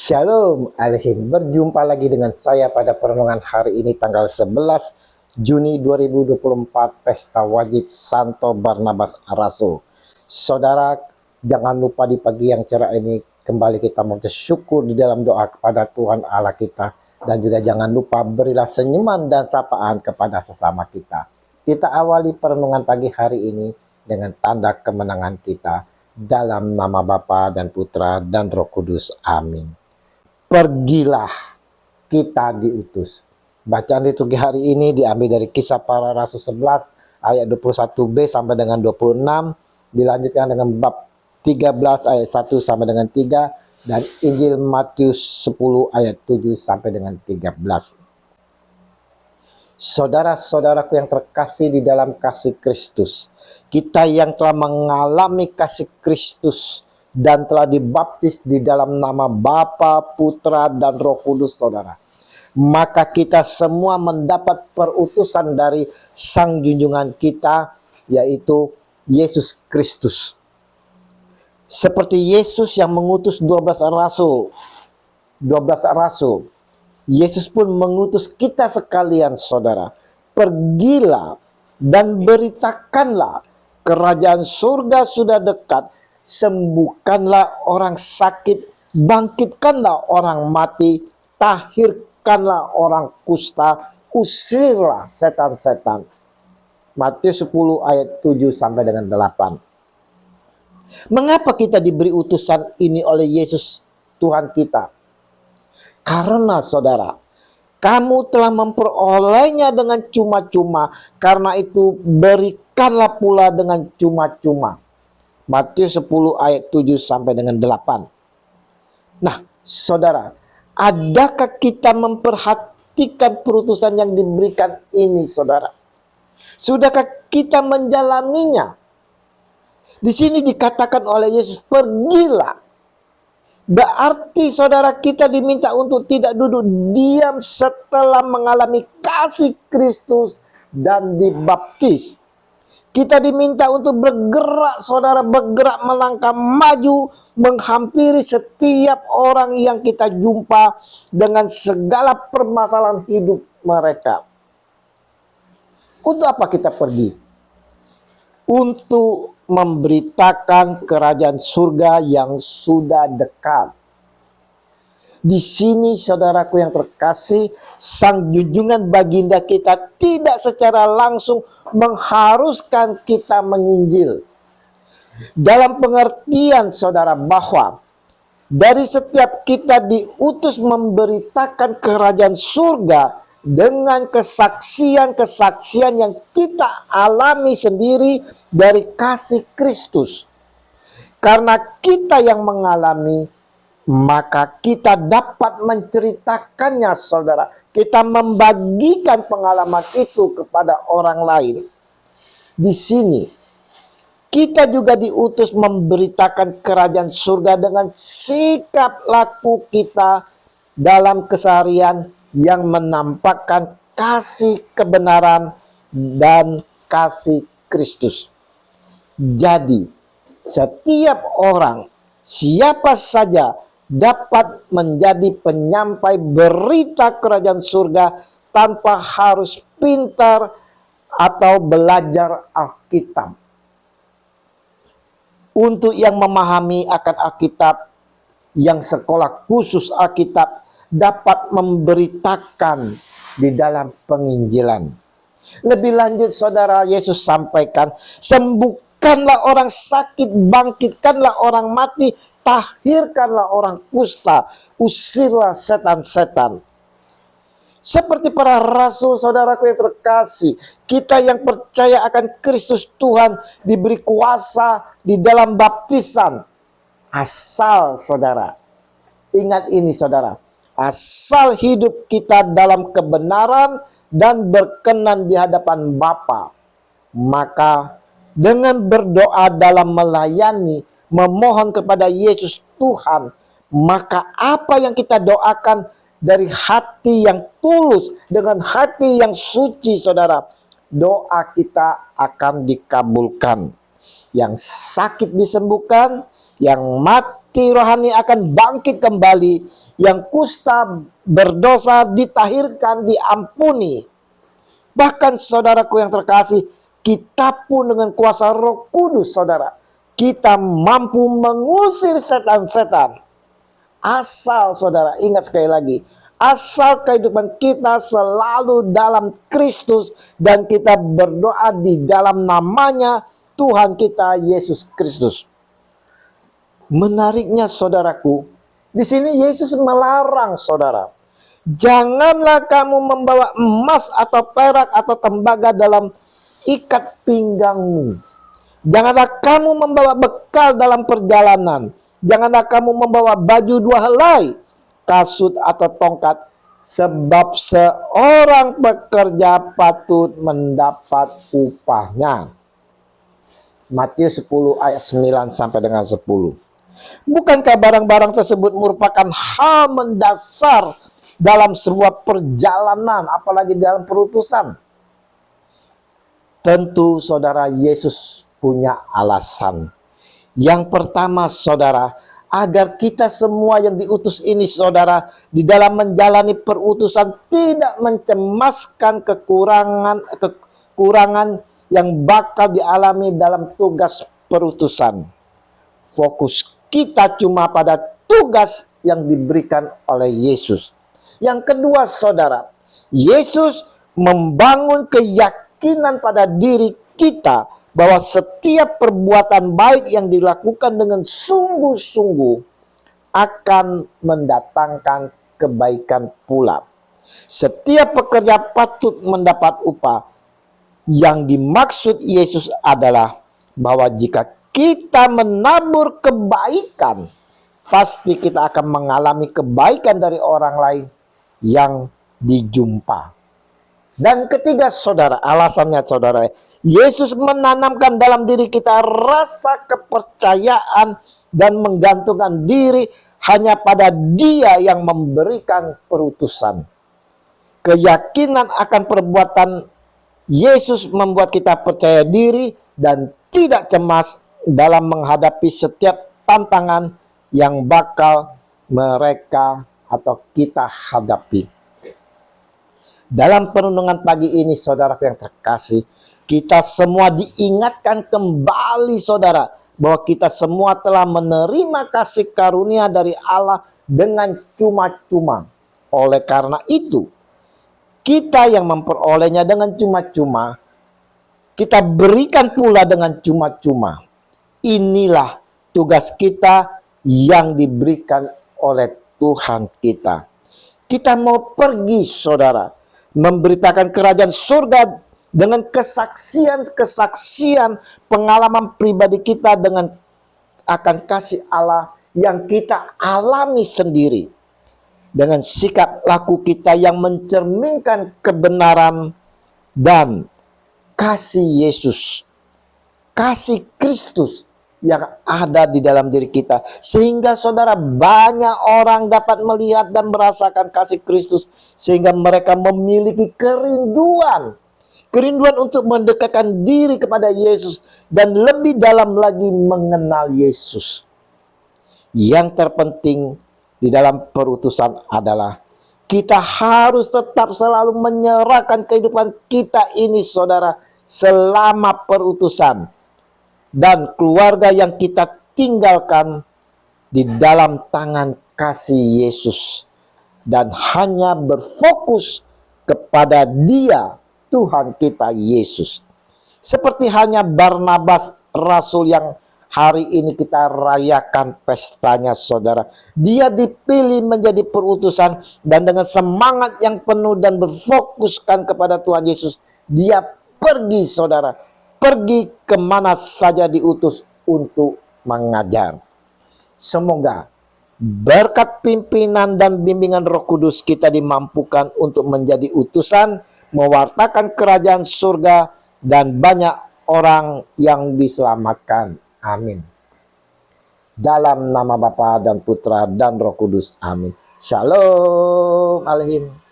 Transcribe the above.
Shalom Alaikum, berjumpa lagi dengan saya pada perenungan hari ini tanggal 11 Juni 2024, Pesta Wajib Santo Barnabas Rasul. Saudara, jangan lupa di pagi yang cerah ini kembali kita bersyukur di dalam doa kepada Tuhan Allah kita. Dan juga jangan lupa berilah senyuman dan sapaan kepada sesama kita. Kita awali perenungan pagi hari ini dengan tanda kemenangan kita. Dalam nama Bapa dan Putra dan Roh Kudus. Amin. Pergilah, kita diutus. Bacaan liturgi hari ini diambil dari Kisah Para Rasul 11 ayat 21b sampai dengan 26, dilanjutkan dengan bab 13 ayat 1 sampai dengan 3, dan Injil Matius 10 ayat 7 sampai dengan 13. Saudara-saudaraku yang terkasih di dalam kasih Kristus, kita yang telah mengalami kasih Kristus dan telah dibaptis di dalam nama Bapa, Putra, dan Roh Kudus, saudara, maka kita semua mendapat perutusan dari Sang Junjungan kita, yaitu Yesus Kristus. Seperti Yesus yang mengutus 12 rasul, Yesus pun mengutus kita sekalian, saudara. Pergilah dan beritakanlah, kerajaan surga sudah dekat. Sembuhkanlah orang sakit, bangkitkanlah orang mati, tahirkanlah orang kusta, usirlah setan-setan. Matius 10 ayat 7 sampai dengan 8. Mengapa kita diberi utusan ini oleh Yesus Tuhan kita? Karena saudara, kamu telah memperolehnya dengan cuma-cuma, karena itu berikanlah pula dengan cuma-cuma. Matius 10 ayat 7 sampai dengan 8. Nah, saudara, adakah kita memperhatikan perutusan yang diberikan ini, saudara? Sudahkah kita menjalaninya? Di sini dikatakan oleh Yesus, pergilah. Berarti saudara, kita diminta untuk tidak duduk diam setelah mengalami kasih Kristus dan dibaptis. Kita diminta untuk bergerak, saudara, bergerak melangkah maju, menghampiri setiap orang yang kita jumpa dengan segala permasalahan hidup mereka. Untuk apa kita pergi? Untuk memberitakan kerajaan surga yang sudah dekat. Di sini, saudaraku yang terkasih, Sang Junjungan Baginda kita tidak secara langsung mengharuskan kita menginjil. Dalam pengertian, saudara, bahwa dari setiap kita diutus memberitakan kerajaan surga dengan kesaksian-kesaksian yang kita alami sendiri dari kasih Kristus. Karena kita yang mengalami, maka kita dapat menceritakannya, saudara. Kita membagikan pengalaman itu kepada orang lain. Di sini, kita juga diutus memberitakan kerajaan surga dengan sikap laku kita dalam keseharian yang menampakkan kasih kebenaran dan kasih Kristus. Jadi, setiap orang, siapa saja, dapat menjadi penyampai berita kerajaan surga tanpa harus pintar atau belajar Alkitab. Untuk yang memahami akan Alkitab, yang sekolah khusus Alkitab dapat memberitakan di dalam penginjilan. Lebih lanjut, saudara, Yesus sampaikan, sembuhkanlah orang sakit, bangkitkanlah orang mati, tahirkanlah orang kusta, usirlah setan-setan. Seperti para rasul, saudaraku yang terkasih, kita yang percaya akan Kristus Tuhan diberi kuasa di dalam baptisan. Asal, saudara, ingat ini, saudara, asal hidup kita dalam kebenaran dan berkenan di hadapan Bapa, maka dengan berdoa dalam melayani, memohon kepada Yesus Tuhan, maka apa yang kita doakan dari hati yang tulus, dengan hati yang suci, saudara, doa kita akan dikabulkan. Yang sakit disembuhkan, yang mati mati rohani akan bangkit kembali, yang kusta berdosa ditahirkan, diampuni. Bahkan saudaraku yang terkasih, kita pun dengan kuasa Roh Kudus, saudara, kita mampu mengusir setan-setan. Asal saudara, ingat sekali lagi, asal kehidupan kita selalu dalam Kristus dan kita berdoa di dalam namanya Tuhan kita Yesus Kristus. Menariknya saudaraku, di sini Yesus melarang saudara, janganlah kamu membawa emas atau perak atau tembaga dalam ikat pinggangmu. Janganlah kamu membawa bekal dalam perjalanan. Janganlah kamu membawa baju 2 helai, kasut atau tongkat, sebab seorang pekerja patut mendapat upahnya. Matius 10 ayat 9 sampai dengan 10. Bukankah barang-barang tersebut merupakan hal mendasar dalam sebuah perjalanan, apalagi dalam perutusan? Tentu saudara, Yesus punya alasan. Yang pertama saudara, agar kita semua yang diutus ini saudara, di dalam menjalani perutusan tidak mencemaskan kekurangan yang bakal dialami dalam tugas perutusan. Fokus kita cuma pada tugas yang diberikan oleh Yesus. Yang kedua saudara, Yesus membangun keyakinan pada diri kita bahwa setiap perbuatan baik yang dilakukan dengan sungguh-sungguh akan mendatangkan kebaikan pula. Setiap pekerja patut mendapat upah. Yang dimaksud Yesus adalah bahwa jika kita menabur kebaikan, pasti kita akan mengalami kebaikan dari orang lain yang dijumpa. Dan ketiga saudara, alasannya saudara, Yesus menanamkan dalam diri kita rasa kepercayaan dan menggantungkan diri hanya pada Dia yang memberikan perutusan. Keyakinan akan perbuatan Yesus membuat kita percaya diri dan tidak cemas dalam menghadapi setiap tantangan yang bakal mereka atau kita hadapi. Dalam perenungan pagi ini saudara yang terkasih, kita semua diingatkan kembali saudara, bahwa kita semua telah menerima kasih karunia dari Allah dengan cuma-cuma. Oleh karena itu, kita yang memperolehnya dengan cuma-cuma, kita berikan pula dengan cuma-cuma. Inilah tugas kita yang diberikan oleh Tuhan kita. Kita mau pergi saudara, memberitakan kerajaan surga dengan kesaksian pengalaman pribadi kita dengan akan kasih Allah yang kita alami sendiri. Dengan sikap laku kita yang mencerminkan kebenaran dan kasih Yesus, kasih Kristus yang ada di dalam diri kita. Sehingga saudara, banyak orang dapat melihat dan merasakan kasih Kristus, sehingga mereka memiliki kerinduan untuk mendekatkan diri kepada Yesus dan lebih dalam lagi mengenal Yesus. Yang terpenting di dalam perutusan adalah kita harus tetap selalu menyerahkan kehidupan kita ini saudara selama perutusan, dan keluarga yang kita tinggalkan di dalam tangan kasih Yesus, dan hanya berfokus kepada Dia, Tuhan kita Yesus. Seperti halnya Barnabas, rasul yang hari ini kita rayakan pestanya saudara. Dia dipilih menjadi perutusan, dan dengan semangat yang penuh dan berfokuskan kepada Tuhan Yesus, dia pergi saudara, pergi kemana saja diutus untuk mengajar. Semoga berkat pimpinan dan bimbingan Roh Kudus kita dimampukan untuk menjadi utusan, mewartakan kerajaan surga, dan banyak orang yang diselamatkan. Amin. Dalam nama Bapa dan Putra dan Roh Kudus. Amin. Shalom Alehim.